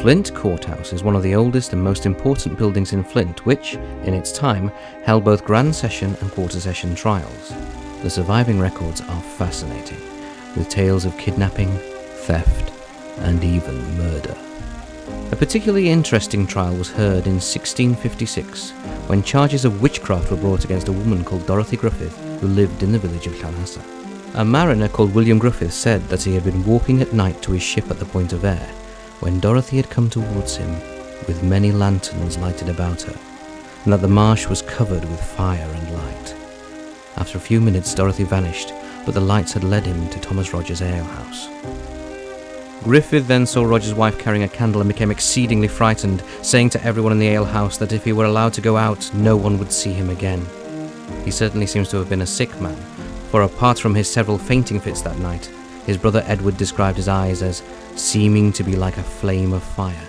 Flint Courthouse is one of the oldest and most important buildings in Flint, which, in its time, held both Grand Session and Quarter Session trials. The surviving records are fascinating, with tales of kidnapping, theft, and even murder. A particularly interesting trial was heard in 1656, when charges of witchcraft were brought against a woman called Dorothy Griffiths, who lived in the village of Llanasa. A mariner called William Griffiths said that he had been walking at night to his ship at the Point of Ayr, when Dorothy had come towards him with many lanterns lighted about her, and that the marsh was covered with fire and light. After a few minutes, Dorothy vanished, but the lights had led him to Thomas Rogers' alehouse. Griffith then saw Rogers' wife carrying a candle and became exceedingly frightened, saying to everyone in the alehouse that if he were allowed to go out, no one would see him again. He certainly seems to have been a sick man, for apart from his several fainting fits that night, his brother Edward described his eyes as seeming to be like a flame of fire.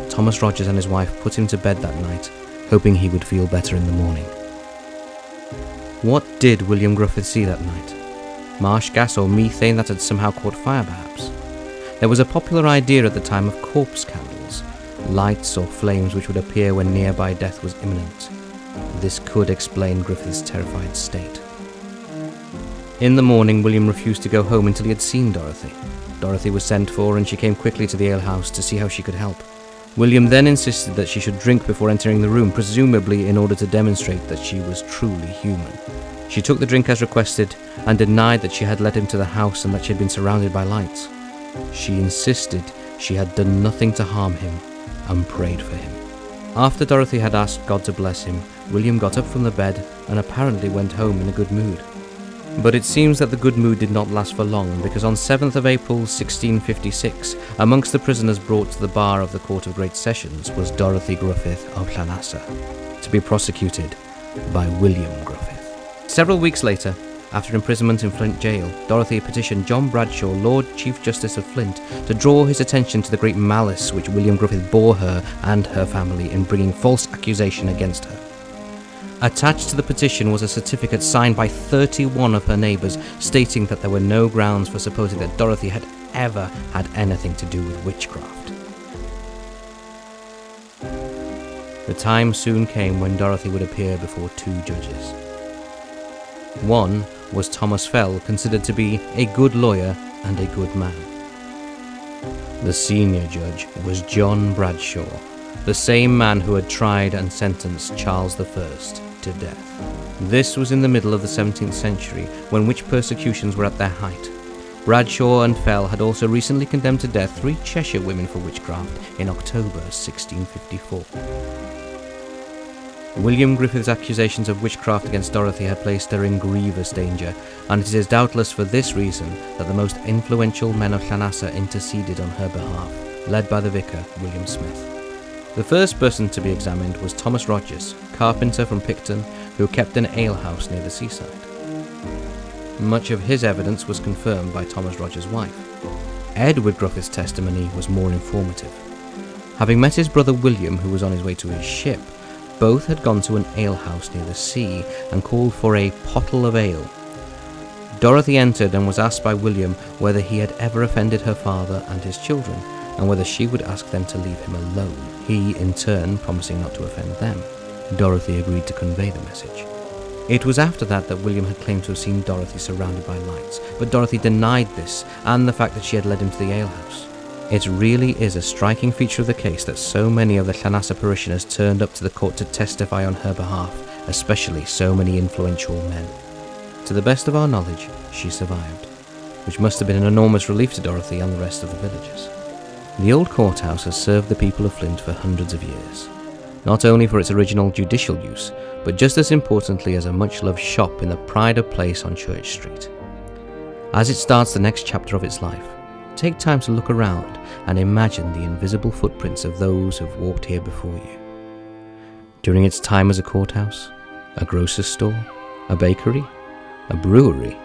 Thomas Rogers and his wife put him to bed that night, hoping he would feel better in the morning. What did William Griffith see that night? Marsh gas or methane that had somehow caught fire, perhaps? There was a popular idea at the time of corpse candles, lights or flames which would appear when nearby death was imminent. This could explain Griffith's terrified state. In the morning, William refused to go home until he had seen Dorothy. Dorothy was sent for, and she came quickly to the alehouse to see how she could help. William then insisted that she should drink before entering the room, presumably in order to demonstrate that she was truly human. She took the drink as requested and denied that she had led him to the house and that she had been surrounded by lights. She insisted she had done nothing to harm him and prayed for him. After Dorothy had asked God to bless him, William got up from the bed and apparently went home in a good mood. But it seems that the good mood did not last for long, because on 7th of April 1656, amongst the prisoners brought to the bar of the Court of Great Sessions was Dorothy Griffiths of Llanasa, to be prosecuted by William Griffith. Several weeks later, after imprisonment in Flint jail, Dorothy petitioned John Bradshaw, Lord Chief Justice of Flint, to draw his attention to the great malice which William Griffith bore her and her family in bringing false accusation against her. Attached to the petition was a certificate signed by 31 of her neighbours, stating that there were no grounds for supposing that Dorothy had ever had anything to do with witchcraft. The time soon came when Dorothy would appear before two judges. One was Thomas Fell, considered to be a good lawyer and a good man. The senior judge was John Bradshaw, the same man who had tried and sentenced Charles I to death. This was in the middle of the 17th century, when witch persecutions were at their height. Bradshaw and Fell had also recently condemned to death 3 Cheshire women for witchcraft in October 1654. William Griffith's accusations of witchcraft against Dorothy had placed her in grievous danger, and it is doubtless for this reason that the most influential men of Llanasa interceded on her behalf, led by the vicar, William Smith. The first person to be examined was Thomas Rogers, carpenter from Picton, who kept an alehouse near the seaside. Much of his evidence was confirmed by Thomas Rogers' wife. Edward Griffith's testimony was more informative. Having met his brother William, who was on his way to his ship, both had gone to an alehouse near the sea and called for a pottle of ale. Dorothy entered and was asked by William whether he had ever offended her father and his children, and whether she would ask them to leave him alone, he in turn promising not to offend them. Dorothy agreed to convey the message. It was after that William had claimed to have seen Dorothy surrounded by lights, but Dorothy denied this and the fact that she had led him to the alehouse. It really is a striking feature of the case that so many of the Llanasa parishioners turned up to the court to testify on her behalf, especially so many influential men. To the best of our knowledge, she survived, which must have been an enormous relief to Dorothy and the rest of the villagers. The old courthouse has served the people of Flint for hundreds of years, not only for its original judicial use, but just as importantly as a much-loved shop in the pride of place on Church Street. As it starts the next chapter of its life, take time to look around and imagine the invisible footprints of those who've walked here before you. During its time as a courthouse, a grocer's store, a bakery, a brewery,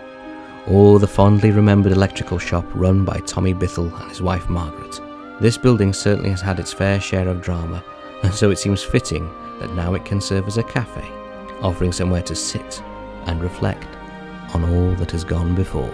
or the fondly remembered electrical shop run by Tommy Bithell and his wife Margaret, this building certainly has had its fair share of drama, and so it seems fitting that now it can serve as a cafe, offering somewhere to sit and reflect on all that has gone before.